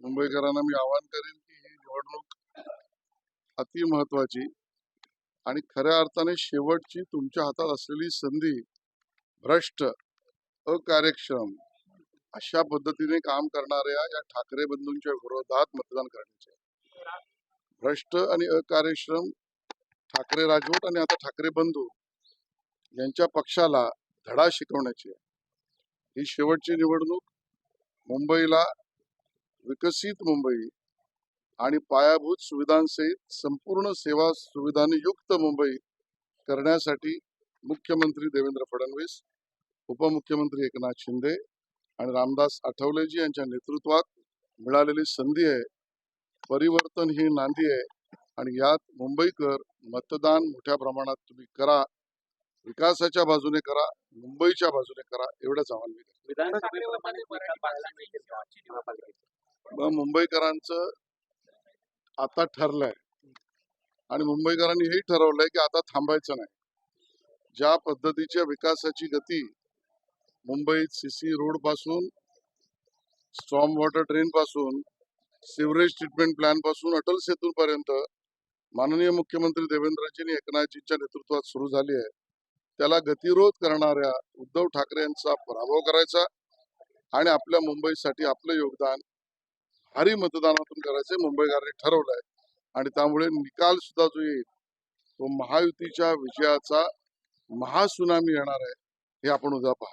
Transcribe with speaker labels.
Speaker 1: मुंबईकरांना मी आवाहन करेन की ही निवडणूक अति महत्वाची आणि खऱ्या अर्थाने शेवटची तुमच्या हातात असलेली संधी भ्रष्ट अकार्यक्षम अशा पद्धतीने काम करणाऱ्या या ठाकरे बंधूंच्या विरोधात मतदान करण्याचे. भ्रष्ट आणि अकार्यक्षम ठाकरे राजवट आणि आता ठाकरे बंधू यांच्या पक्षाला धडा शिकवण्याची आहे. ही शेवटची निवडणूक मुंबईला विकसित मुंबई आणि पायाभूत सुविधांसहित संपूर्ण सेवा सुविधांनी युक्त मुंबई करण्यासाठी मुख्यमंत्री देवेंद्र फडणवीस, उपमुख्यमंत्री एकनाथ शिंदे आणि रामदास आठवलेजी यांच्या नेतृत्वात मिळालेली संधी आहे. परिवर्तन ही नांदी आहे आणि यात मुंबईकर मतदान मोठ्या प्रमाणात तुम्ही करा, विकासाच्या बाजूने करा, मुंबईच्या बाजूने करा, एवढंच आवाहन मी करतो. मुंबईकरांचं आता ठरलंय आणि मुंबईकरांनी हेही ठरवलंय की आता थांबायचं नाही. ज्या पद्धतीच्या विकासाची गती मुंबईत सीसी रोड पासून, स्टॉर्म वॉटर ड्रेन पासून, सिवरेज ट्रीटमेंट प्लॅन पासून अटल सेतू पर्यंत माननीय मुख्यमंत्री देवेंद्रजींनी एकनाथजींच्या नेतृत्वात सुरू झाली आहे, त्याला गतिरोध करणाऱ्या उद्धव ठाकरे यांचा पराभव करायचा आणि आपल्या मुंबईसाठी आपलं योगदान भारी मतदानातून करायचं मुंबईकरांनी ठरवलंय. आणि त्यामुळे निकाल सुद्धा जो येईल तो महायुतीच्या विजयाचा महासुनामी येणार आहे, हे आपण उद्या पहा.